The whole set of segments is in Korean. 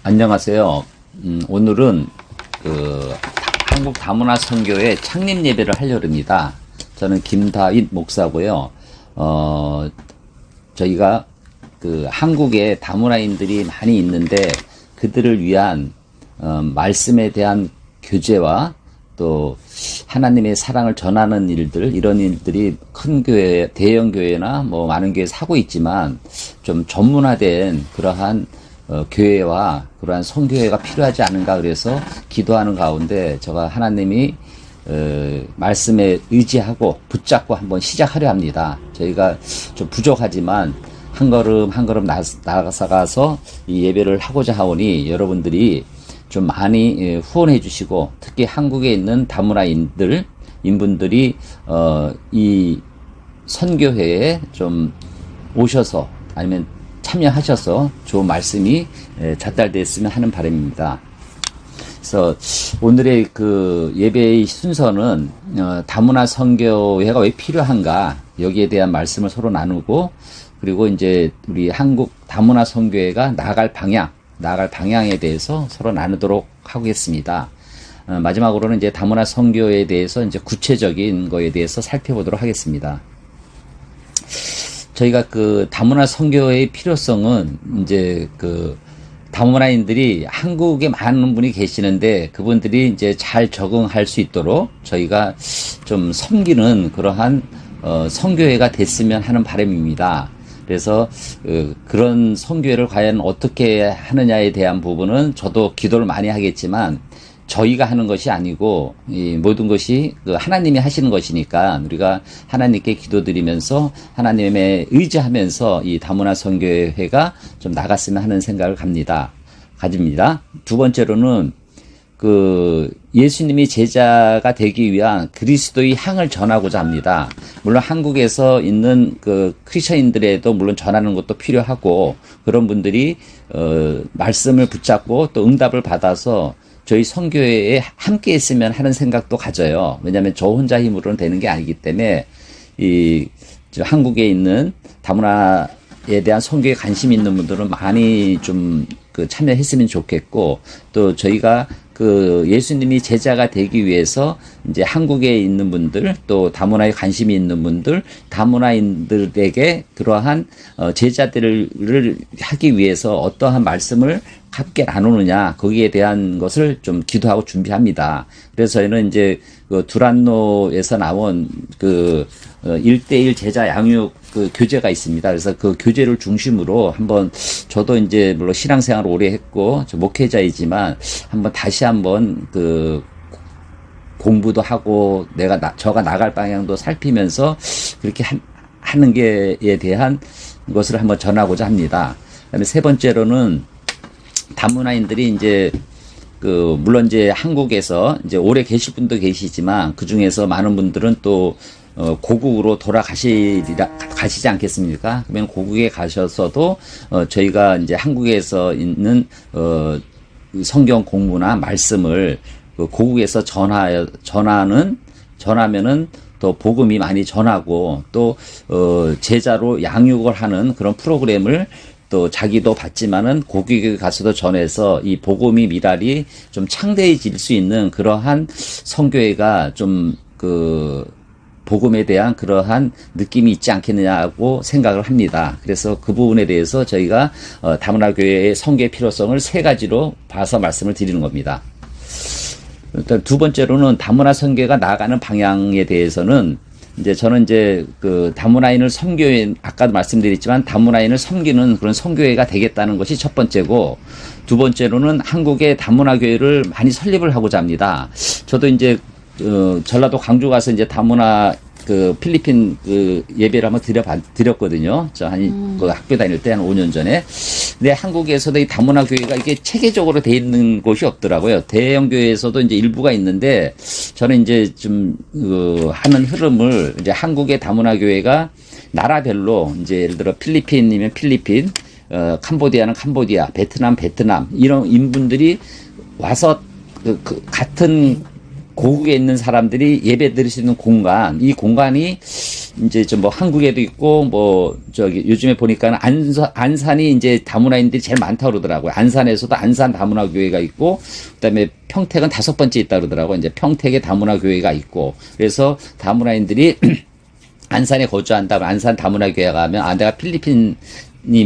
안녕하세요. 오늘은 한국 다문화 선교회 창립 예배를 하려고 합니다. 저는 김다윗 목사고요. 저희가 한국에 다문화인들이 많이 있는데 그들을 위한 말씀에 대한 교제와 또 하나님의 사랑을 전하는 일들, 이런 일들이 큰 교회, 대형 교회나 뭐 많은 교회에서 하고 있지만 좀 전문화된 그러한 교회와 그러한 선교회가 필요하지 않은가, 그래서 기도하는 가운데 제가 하나님이 말씀에 의지하고 붙잡고 한번 시작하려 합니다. 저희가 좀 부족하지만 한 걸음 한 걸음 나가서 이 예배를 하고자 하오니 여러분들이 좀 많이 후원해 주시고, 특히 한국에 있는 인분들이 이 선교회에 좀 오셔서 아니면 참여하셔서 좋은 말씀이 전달됐으면 하는 바람입니다. 그래서 오늘의 예배의 순서는 다문화 선교회가 왜 필요한가, 여기에 대한 말씀을 서로 나누고, 그리고 이제 우리 한국 다문화 선교회가 나아갈 방향에 대해서 서로 나누도록 하겠습니다. 마지막으로는 이제 다문화 선교에 대해서 이제 구체적인 거에 대해서 살펴보도록 하겠습니다. 저희가 다문화 선교의 필요성은 이제 다문화인들이 한국에 많은 분이 계시는데 그분들이 이제 잘 적응할 수 있도록 저희가 좀 섬기는 그러한 선교회가 됐으면 하는 바람입니다. 그래서 그런 선교회를 과연 어떻게 하느냐에 대한 부분은 저도 기도를 많이 하겠지만 저희가 하는 것이 아니고 이 모든 것이 하나님이 하시는 것이니까 우리가 하나님께 기도드리면서 하나님에 의지하면서 이 다문화 선교회가 좀 나갔으면 하는 생각을 가집니다. 두 번째로는 예수님이 제자가 되기 위한 그리스도의 향을 전하고자 합니다. 물론 한국에서 있는 크리스천인들에도 물론 전하는 것도 필요하고, 그런 분들이 말씀을 붙잡고 또 응답을 받아서 저희 선교회에 함께 했으면 하는 생각도 가져요. 왜냐하면 저 혼자 힘으로는 되는 게 아니기 때문에 한국에 있는 다문화에 대한 선교에 관심 있는 분들은 많이 좀 참여했으면 좋겠고, 또 저희가 예수님이 제자가 되기 위해서 이제 한국에 있는 분들, 또 다문화에 관심이 있는 분들, 다문화인들에게 그러한 제자들을 하기 위해서 어떠한 말씀을 함께 나누느냐, 거기에 대한 것을 좀 기도하고 준비합니다. 그래서 저희는 이제 두란노에서 나온 1:1 제자 양육 교재가 있습니다. 그래서 그 교재를 중심으로 한번, 저도 이제 물론 신앙생활을 오래 했고 저 목회자이지만 다시 한번 공부도 하고 저가 나갈 방향도 살피면서 그렇게 하는 게에 대한 것을 한번 전하고자 합니다. 그다음에 세 번째로는 다문화인들이 이제 물론 이제 한국에서 이제 오래 계실 분도 계시지만 그 중에서 많은 분들은 또 고국으로 가시지 않겠습니까? 그러면 고국에 가셔서도 저희가 이제 한국에서 있는 성경 공부나 말씀을 고국에서 전하면은 또 복음이 많이 전하고, 또 제자로 양육을 하는 그런 프로그램을 또 자기도 받지만은 고국에 가서도 전해서 이 복음이 미랄이 좀 창대해질 수 있는 그러한 선교회가 좀 복음에 대한 그러한 느낌이 있지 않겠느냐고 생각을 합니다. 그래서 그 부분에 대해서 저희가 다문화 교회의 선교의 필요성을 세 가지로 봐서 말씀을 드리는 겁니다. 일단 두 번째로는 다문화 선교가 나아가는 방향에 대해서는 이제 저는 이제 다문화인을 아까도 말씀드렸지만 다문화인을 섬기는 그런 선교회가 되겠다는 것이 첫 번째고, 두 번째로는 한국의 다문화 교회를 많이 설립을 하고자 합니다. 저도 이제 전라도 광주 가서 이제 다문화 필리핀 예배를 한번 드렸거든요. 저 학교 다닐 때 한 5년 전에. 근데 한국에서도 이 다문화 교회가 이게 체계적으로 돼 있는 곳이 없더라고요. 대형 교회에서도 이제 일부가 있는데, 저는 이제 좀 하는 흐름을 이제 한국의 다문화 교회가 나라별로 이제 예를 들어 필리핀이면 필리핀, 캄보디아는 캄보디아, 베트남 이런 인분들이 와서 같은 고국에 있는 사람들이 예배 드릴 수 있는 공간, 이 공간이 이제 좀 뭐 한국에도 있고 뭐 저기 요즘에 보니까 안산이 이제 다문화인들이 제일 많다고 그러더라고요. 안산에서도 안산 다문화 교회가 있고 그다음에 평택은 5번째 있다 그러더라고요. 이제 평택에 다문화 교회가 있고 그래서 다문화인들이 안산에 거주한다면 안산 다문화 교회 가면 내가 필리핀이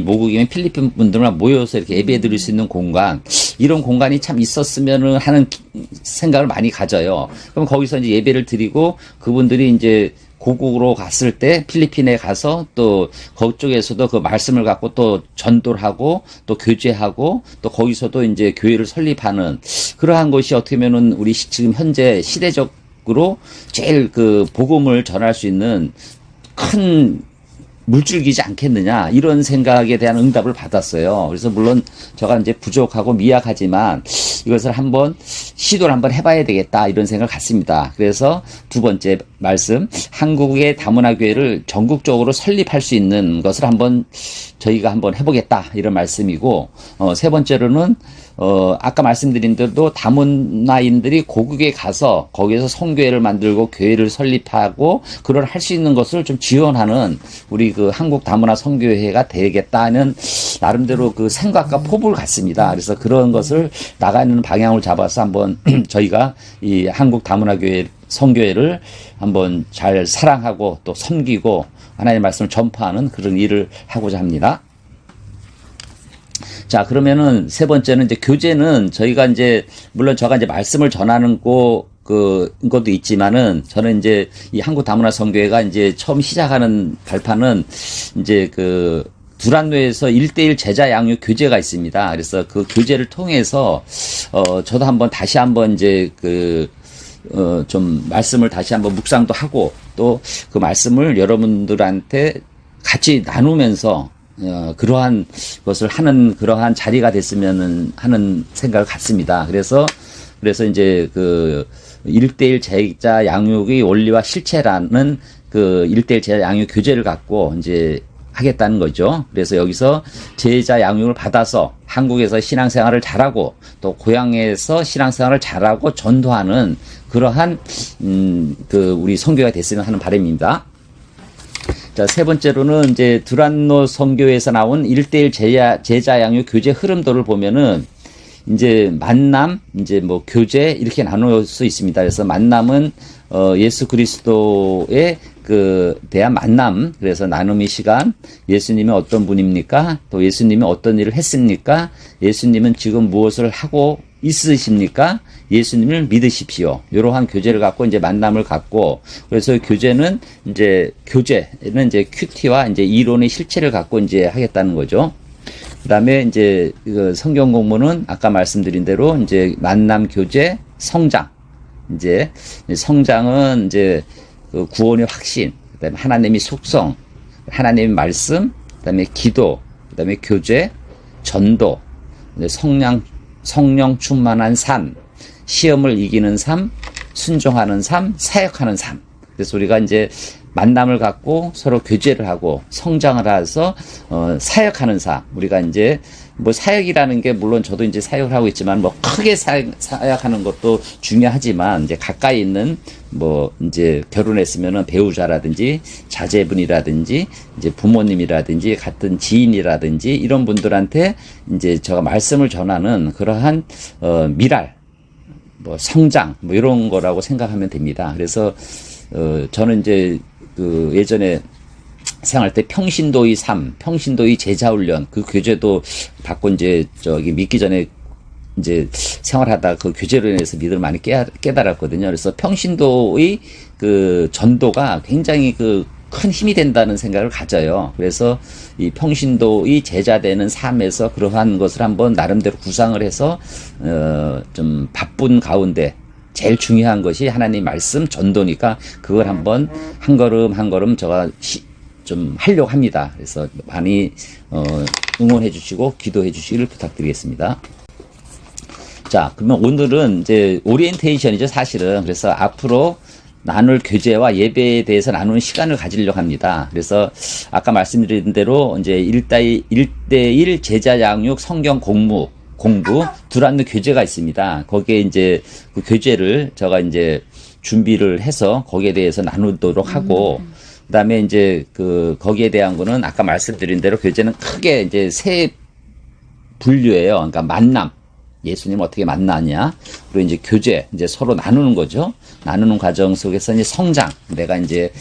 모국이면 필리핀 분들만 모여서 이렇게 예배 드릴 수 있는 공간 이런 공간이 참 있었으면 하는 생각을 많이 가져요. 그럼 거기서 이제 예배를 드리고 그분들이 이제 고국으로 갔을 때 필리핀에 가서 또 그쪽에서도 그 말씀을 갖고 또 전도를 하고 또 교제하고 또 거기서도 이제 교회를 설립하는 그러한 것이 어떻게 보면은 우리 지금 현재 시대적으로 제일 그 복음을 전할 수 있는 큰 물줄기지 않겠느냐 이런 생각에 대한 응답을 받았어요. 그래서 물론 제가 이제 부족하고 미약하지만 이것을 한번 시도를 한번 해봐야 되겠다 이런 생각을 갖습니다. 그래서 두 번째 말씀 한국의 다문화 교회를 전국적으로 설립할 수 있는 것을 한번 저희가 한번 해보겠다 이런 말씀이고 세 번째로는 아까 말씀드린 대로 다문화인들이 고국에 가서 거기에서 성교회를 만들고 교회를 설립하고 그걸 할 수 있는 것을 좀 지원하는 우리 그 한국 다문화 성교회가 되겠다는 나름대로 그 생각과 포부를 갖습니다. 그래서 그런 것을 나가는 방향을 잡아서 한번 저희가 이 한국 다문화 교회 성교회를 한번 잘 사랑하고 또 섬기고 하나님의 말씀을 전파하는 그런 일을 하고자 합니다. 자, 그러면은 세 번째는 이제 교제는 저희가 이제 물론 제가 이제 말씀을 전하는 것도 있지만은 저는 이제 이 한국 다문화 성교회가 이제 처음 시작하는 발판은 이제 그 두란노에서 1:1 제자 양육 교제가 있습니다. 그래서 그 교제를 통해서 저도 다시 한번 이제 좀 말씀을 다시 한번 묵상도 하고 또 그 말씀을 여러분들한테 같이 나누면서 그러한 것을 하는 그러한 자리가 됐으면 하는 생각을 갖습니다. 그래서 이제 그 1:1 제자 양육의 원리와 실체라는 그 1:1 제자 양육 교재를 갖고 이제 하겠다는 거죠. 그래서 여기서 제자 양육을 받아서 한국에서 신앙생활을 잘하고 또 고향에서 신앙생활을 잘하고 전도하는 그러한 우리 선교가 됐으면 하는 바람입니다. 자, 세 번째로는 이제 두란노 선교에서 나온 1:1 제자 양육 교제 흐름도를 보면은 이제 만남, 이제 뭐 교제 이렇게 나눌 수 있습니다. 그래서 만남은 예수 그리스도의 대한 만남, 그래서 나눔의 시간, 예수님은 어떤 분입니까? 또 예수님은 어떤 일을 했습니까? 예수님은 지금 무엇을 하고 있으십니까? 예수님을 믿으십시오. 이러한 교제를 갖고 이제 만남을 갖고, 그래서 교제는 이제 큐티와 이제 이론의 실체를 갖고 이제 하겠다는 거죠. 그 다음에 이제 성경 공부는 아까 말씀드린 대로 이제 만남, 교제, 성장. 이제 성장은 이제 구원의 확신, 그 다음에 하나님의 속성, 하나님의 말씀, 그 다음에 기도, 그 다음에 교제, 전도, 성령 충만한 삶, 시험을 이기는 삶, 순종하는 삶, 사역하는 삶. 그래서 우리가 이제 만남을 갖고 서로 교제를 하고 성장을 해서 사역하는 삶. 우리가 이제 뭐 사역이라는 게 물론 저도 이제 사역을 하고 있지만 뭐 크게 사역하는 것도 중요하지만 이제 가까이 있는 뭐 이제 결혼했으면은 배우자라든지 자제분이라든지 이제 부모님이라든지 같은 지인이라든지 이런 분들한테 이제 제가 말씀을 전하는 그러한 미랄 뭐 성장 뭐 이런 거라고 생각하면 됩니다. 그래서 저는 이제 예전에 생활할 때 평신도의 삶, 평신도의 제자훈련 그 교재도 받고 이제 믿기 전에 이제 생활하다 그 교재로 인해서 믿음을 많이 깨달았거든요. 그래서 평신도의 전도가 굉장히 큰 힘이 된다는 생각을 가져요. 그래서 이 평신도의 제자 되는 삶에서 그러한 것을 한번 나름대로 구상을 해서 좀 바쁜 가운데 제일 중요한 것이 하나님 말씀 전도니까 그걸 한번 한 걸음 제가 좀 하려고 합니다. 그래서 많이 응원해 주시고 기도해 주시기를 부탁드리겠습니다. 자, 그러면 오늘은 이제 오리엔테이션이죠, 사실은. 그래서 앞으로 나눌 교제와 예배에 대해서 나누는 시간을 가지려고 합니다. 그래서 아까 말씀드린 대로 이제 1:1 제자 양육 성경 공부 두란노 교재가 있습니다. 거기에 이제 그 교재를 제가 이제 준비를 해서 거기에 대해서 나누도록 하고 그다음에 이제 거기에 대한 거는 아까 말씀드린 대로 교제는 크게 이제 세 분류예요. 그러니까 만남. 예수님 어떻게 만나냐. 그리고 이제 교제, 이제 서로 나누는 거죠. 나누는 과정 속에서 이제 성장. 내가 이제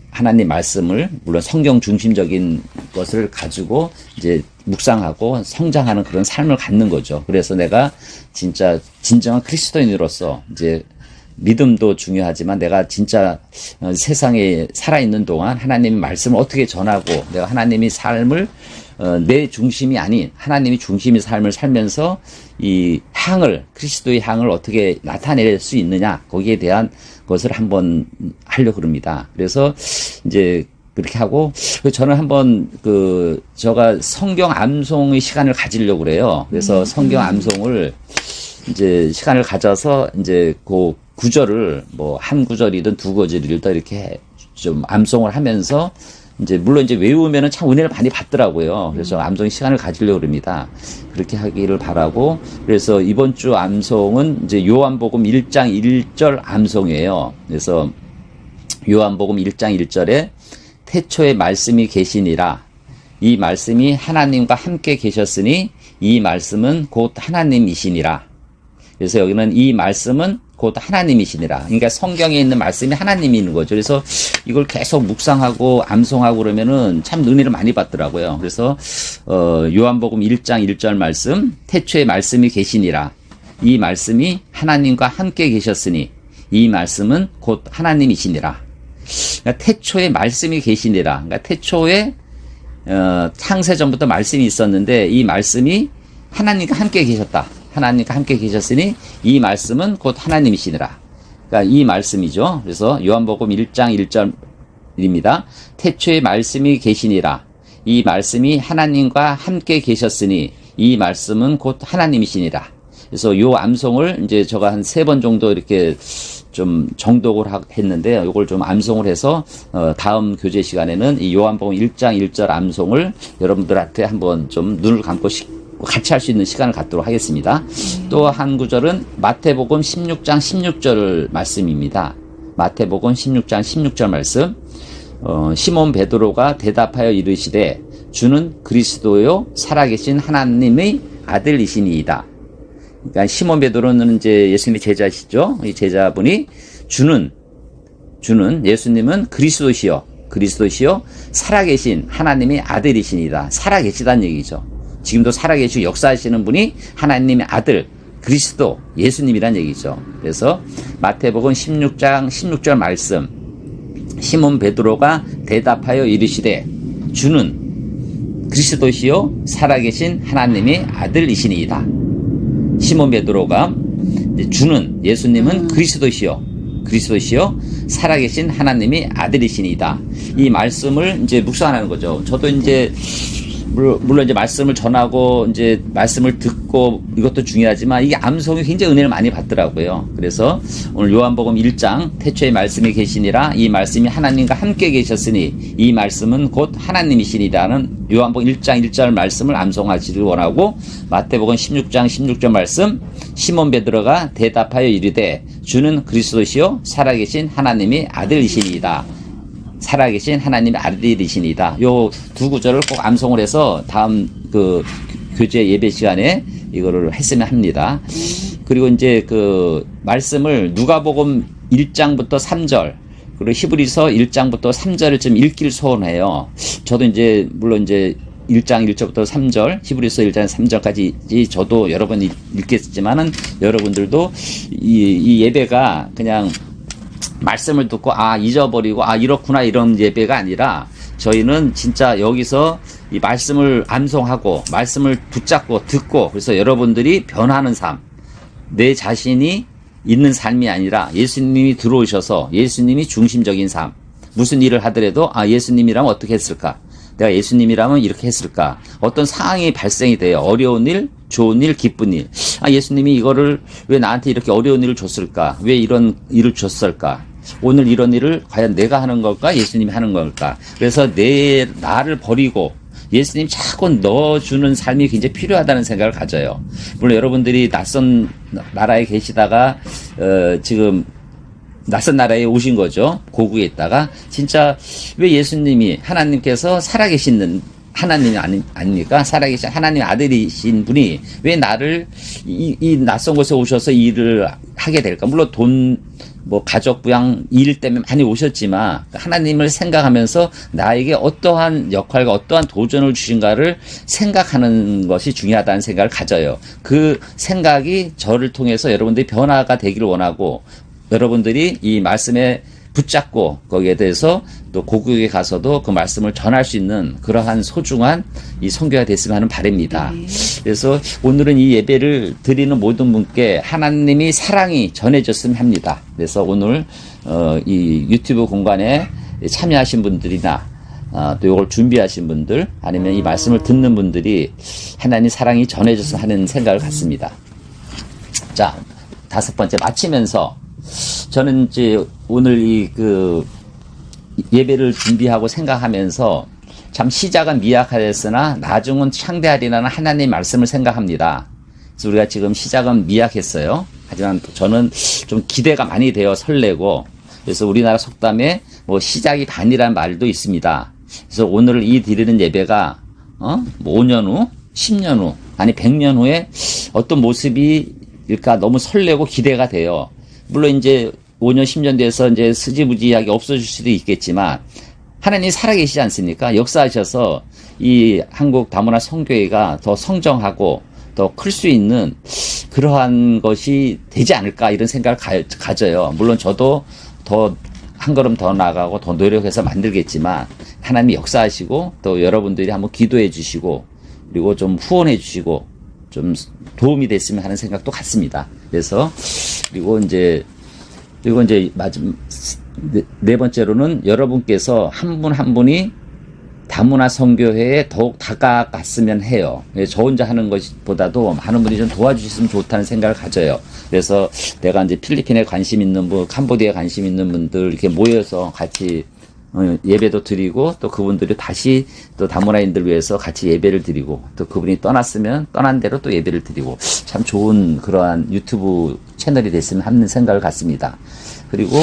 하나님 말씀을, 물론 성경 중심적인 것을 가지고 이제 묵상하고 성장하는 그런 삶을 갖는 거죠. 그래서 내가 진짜 진정한 그리스도인으로서 이제 믿음도 중요하지만 내가 진짜 세상에 살아있는 동안 하나님의 말씀을 어떻게 전하고 내가 하나님의 삶을 내 중심이 아닌 하나님이 중심의 삶을 살면서 이 향을, 그리스도의 향을 어떻게 나타낼 수 있느냐, 거기에 대한 것을 한번 하려고 합니다. 그래서 이제 그렇게 하고, 저는 한번 제가 성경 암송의 시간을 가지려고 그래요. 그래서 성경 암송을 이제 시간을 가져서 이제 그 구절을 뭐 한 구절이든 두 구절이든 이렇게 좀 암송을 하면서 이제 물론 이제 외우면은 참 은혜를 많이 받더라고요. 그래서 암송 시간을 가지려고 합니다. 그렇게 하기를 바라고, 그래서 이번 주 암송은 이제 요한복음 1장 1절 암송이에요. 그래서 요한복음 1장 1절에 태초에 말씀이 계시니라. 이 말씀이 하나님과 함께 계셨으니 이 말씀은 곧 하나님이시니라. 그래서 여기는 이 말씀은 곧 하나님이시니라. 그러니까 성경에 있는 말씀이 하나님이 있는 거죠. 그래서 이걸 계속 묵상하고 암송하고 그러면은 참 은혜를 많이 받더라고요. 그래서 요한복음 1장 1절 말씀, 태초에 말씀이 계시니라. 이 말씀이 하나님과 함께 계셨으니 이 말씀은 곧 하나님이시니라. 그러니까 태초에 말씀이 계시니라. 그러니까 태초에 창세 전부터 말씀이 있었는데 이 말씀이 하나님과 함께 계셨다. 하나님과 함께 계셨으니 이 말씀은 곧 하나님이시니라. 그러니까 이 말씀이죠. 그래서 요한복음 1장 1절입니다. 태초에 말씀이 계시니라. 이 말씀이 하나님과 함께 계셨으니 이 말씀은 곧 하나님이시니라. 그래서 요 암송을 이제 제가 한 3번 정도 이렇게 좀 정독을 했는데 요걸 좀 암송을 해서 다음 교제 시간에는 이 요한복음 1장 1절 암송을 여러분들한테 한번 좀 눈을 감고 같이 할 수 있는 시간을 갖도록 하겠습니다. 또 한 구절은 마태복음 16장 16절 말씀입니다. 마태복음 16장 16절 말씀. 시몬 베드로가 대답하여 이르시되 주는 그리스도요 살아계신 하나님의 아들이시니이다. 그러니까 시몬 베드로는 이제 예수님의 제자시죠. 이 제자분이 주는 예수님은 그리스도시요 살아계신 하나님의 아들이시니이다. 살아계시다는 얘기죠. 지금도 살아계시고 역사하시는 분이 하나님의 아들 그리스도 예수님이란 얘기죠. 그래서 마태복음 16장 16절 말씀. 시몬 베드로가 대답하여 이르시되 주는 그리스도시요 살아계신 하나님의 아들이시니이다. 시몬 베드로가 주는 예수님은 그리스도시요 살아계신 하나님의 아들이시니이다. 이 말씀을 이제 묵상하는 거죠. 저도 이제 물론 이제 말씀을 전하고 이제 말씀을 듣고 이것도 중요하지만 이게 암송이 굉장히 은혜를 많이 받더라고요. 그래서 오늘 요한복음 1장 태초에 말씀이 계시니라. 이 말씀이 하나님과 함께 계셨으니 이 말씀은 곧 하나님이시니라는 요한복음 1장 1절 말씀을 암송하시길 원하고, 마태복음 16장 16절 말씀. 시몬 베드로가 대답하여 이르되 주는 그리스도시요 살아계신 하나님의 아들이시니이다. 살아계신 하나님의 아들이시니이다. 요 두 구절을 꼭 암송을 해서 다음 교제 예배 시간에 이거를 했으면 합니다. 그리고 이제 말씀을 누가복음 1장부터 3절, 그리고 히브리서 1장부터 3절을 좀 읽길 소원해요. 저도 이제 물론 이제 1장 1절부터 3절, 히브리서 1장 3절까지 저도 여러 번 읽겠지만은 여러분들도 이 예배가 그냥 말씀을 듣고 잊어버리고 이렇구나 이런 예배가 아니라 저희는 진짜 여기서 이 말씀을 암송하고 말씀을 붙잡고 듣고, 그래서 여러분들이 변하는 삶, 내 자신이 있는 삶이 아니라 예수님이 들어오셔서 예수님이 중심적인 삶, 무슨 일을 하더라도 예수님이라면 어떻게 했을까, 내가 예수님이라면 이렇게 했을까, 어떤 상황이 발생이 돼요. 어려운 일, 좋은 일, 기쁜 일. 나님이 이거를 왜 나한테 이렇게 어려운 일을 줬을까, 왜 이런 일을 줬을까, 오늘 이런 일을 과연 내가 하는 걸까, 예수님이 하는 걸까. 그래서 나를 버리고 예수님 자꾸 넣어주는 삶이 굉장히 필요하다는 생각을 가져요. 물론 여러분들이 낯선 나라에 계시다가 지금 낯선 나라에 오신 거죠. 고국에 있다가 진짜 왜 예수님이 하나님께서 살아계시는 하나님이 아닙니까? 살아계신 하나님 아들이신 분이 왜 나를 이 낯선 곳에 오셔서 이 일을 하게 될까? 물론 뭐 가족 부양 일 때문에 많이 오셨지만 하나님을 생각하면서 나에게 어떠한 역할과 어떠한 도전을 주신가를 생각하는 것이 중요하다는 생각을 가져요. 그 생각이 저를 통해서 여러분들이 변화가 되기를 원하고 여러분들이 이 말씀에 붙잡고 거기에 대해서 또 고국에 가서도 그 말씀을 전할 수 있는 그러한 소중한 이 선교가 됐으면 하는 바람입니다. 그래서 오늘은 이 예배를 드리는 모든 분께 하나님이 사랑이 전해졌으면 합니다. 그래서 오늘 이 유튜브 공간에 참여하신 분들이나 또 이걸 준비하신 분들 아니면 이 말씀을 듣는 분들이 하나님 사랑이 전해졌으면 하는 생각을 갖습니다. 자, 5번째 마치면서 저는 이제 오늘 예배를 준비하고 생각하면서 참 시작은 미약하였으나 나중은 창대하리라는 하나님의 말씀을 생각합니다. 그래서 우리가 지금 시작은 미약했어요. 하지만 저는 좀 기대가 많이 되어 설레고 그래서 우리나라 속담에 뭐 시작이 반이라는 말도 있습니다. 그래서 오늘 이 드리는 예배가 뭐 5년 후, 10년 후, 아니 100년 후에 어떤 모습일까 너무 설레고 기대가 돼요. 물론 이제 5년, 10년 돼서 이제 스지부지하게 없어질 수도 있겠지만 하나님이 살아계시지 않습니까? 역사하셔서 이 한국 다문화 선교회가 더 성장하고 더 클 수 있는 그러한 것이 되지 않을까 이런 생각을 가져요. 물론 저도 더 한 걸음 더 나아가고 더 노력해서 만들겠지만 하나님이 역사하시고 또 여러분들이 한번 기도해 주시고 그리고 좀 후원해 주시고 좀 도움이 됐으면 하는 생각도 같습니다. 그래서 그리고 이제 네 번째로는 여러분께서 한 분 한 분이 다문화 선교회에 더욱 다가갔으면 해요. 저 혼자 하는 것보다도 많은 분이 좀 도와주셨으면 좋다는 생각을 가져요. 그래서 내가 이제 필리핀에 관심 있는 분, 캄보디아에 관심 있는 분들 이렇게 모여서 같이 예배도 드리고 또 그분들이 다시 또 다문화인들 위해서 같이 예배를 드리고 또 그분이 떠났으면 떠난 대로 또 예배를 드리고 참 좋은 그러한 유튜브 채널이 됐으면 하는 생각을 갖습니다. 그리고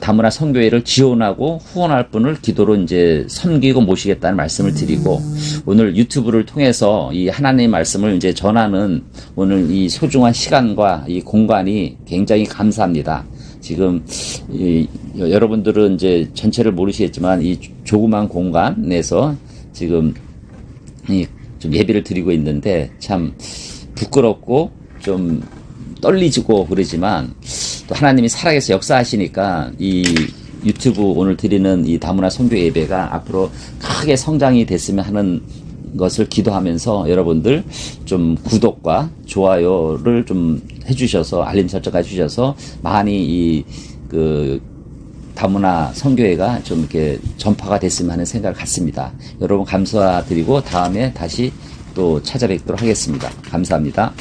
다문화 선교회를 지원하고 후원할 분을 기도로 이제 섬기고 모시겠다는 말씀을 드리고 오늘 유튜브를 통해서 이 하나님의 말씀을 이제 전하는 오늘 이 소중한 시간과 이 공간이 굉장히 감사합니다. 지금 여러분들은 이제 전체를 모르시겠지만 이 조그만 공간에서 지금 좀 예배를 드리고 있는데 참 부끄럽고 좀 떨리지고 그러지만 또 하나님이 살아계셔서 역사하시니까 이 유튜브 오늘 드리는 이 다문화 선교 예배가 앞으로 크게 성장이 됐으면 하는 것을 기도하면서 여러분들 좀 구독과 좋아요를 좀 해주셔서 알림 설정 해주셔서 많이 다문화 선교회가 좀 이렇게 전파가 됐으면 하는 생각을 갖습니다. 여러분 감사드리고 다음에 다시 또 찾아뵙도록 하겠습니다. 감사합니다.